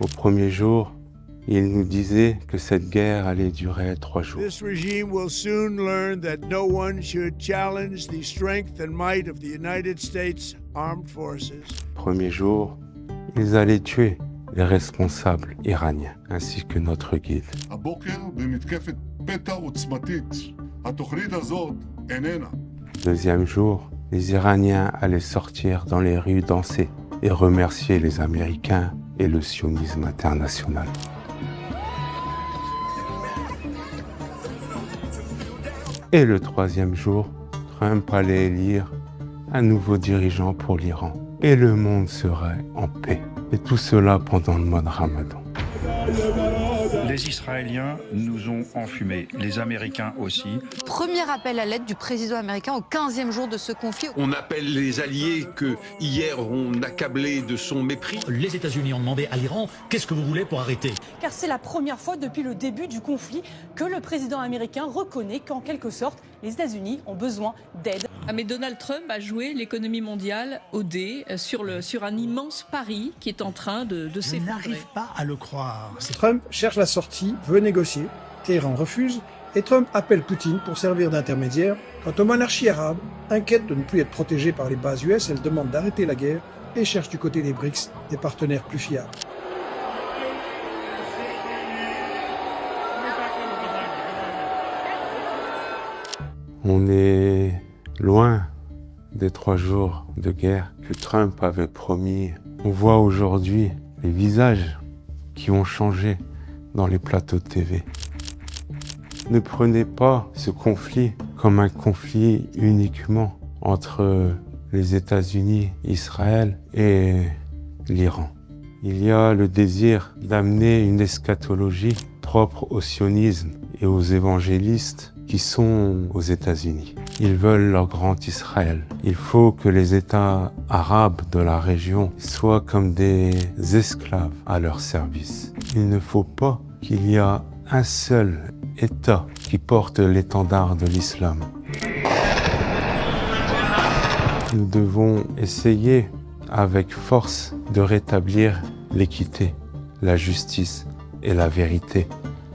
Au premier jour, il nous disait que cette guerre allait durer 3 jours. This regime will soon learn that no one should challenge the strength and might of the United States Armed Forces. Premier jour, ils allaient tuer les responsables iraniens, ainsi que notre guide. Deuxième jour, les Iraniens allaient sortir dans les rues danser et remercier les Américains et le sionisme international. Et le troisième jour, Trump allait élire un nouveau dirigeant pour l'Iran. Et le monde serait en paix. Et tout cela pendant le mois de Ramadan. Les Israéliens nous ont enfumés, les Américains aussi. Premier appel à l'aide du président américain au 15e jour de ce conflit. On appelle les alliés que hier on accablé de son mépris. Les États-Unis ont demandé à l'Iran « Qu'est-ce que vous voulez pour arrêter ?» Car c'est la première fois depuis le début du conflit que le président américain reconnaît qu'en quelque sorte, les États-Unis ont besoin d'aide. Mais Donald Trump a joué l'économie mondiale au dé sur un immense pari qui est en train de s'effondrer. Je n'arrive pas à le croire. Trump cherche la sortie, veut négocier, Téhéran refuse, et Trump appelle Poutine pour servir d'intermédiaire. Quant aux monarchies arabes, inquiètes de ne plus être protégées par les bases US, elles demandent d'arrêter la guerre et cherchent du côté des BRICS des partenaires plus fiables. On est loin des 3 jours de guerre que Trump avait promis. On voit aujourd'hui les visages qui ont changé dans les plateaux de TV. Ne prenez pas ce conflit comme un conflit uniquement entre les États-Unis, Israël et l'Iran. Il y a le désir d'amener une eschatologie propre au sionisme et aux évangélistes qui sont aux États-Unis. Ils veulent leur grand Israël. Il faut que les États arabes de la région soient comme des esclaves à leur service. Il ne faut pas qu'il y ait un seul État qui porte l'étendard de l'islam. Nous devons essayer avec force de rétablir l'équité, la justice et la vérité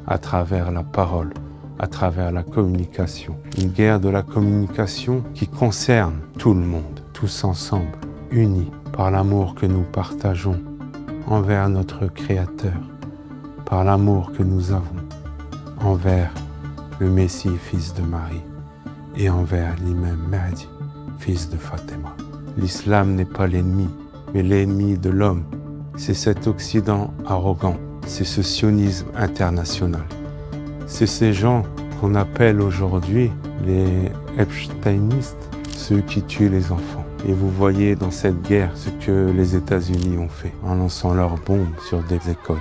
à travers la parole, à travers la communication. Une guerre de la communication qui concerne tout le monde, tous ensemble, unis par l'amour que nous partageons envers notre Créateur, par l'amour que nous avons envers le Messie, fils de Marie, et envers l'imam Mahdi, fils de Fatima. L'islam n'est pas l'ennemi, mais l'ennemi de l'homme. C'est cet Occident arrogant, c'est ce sionisme international. C'est ces gens qu'on appelle aujourd'hui les Epsteinistes, ceux qui tuent les enfants. Et vous voyez dans cette guerre ce que les États-Unis ont fait en lançant leurs bombes sur des écoles.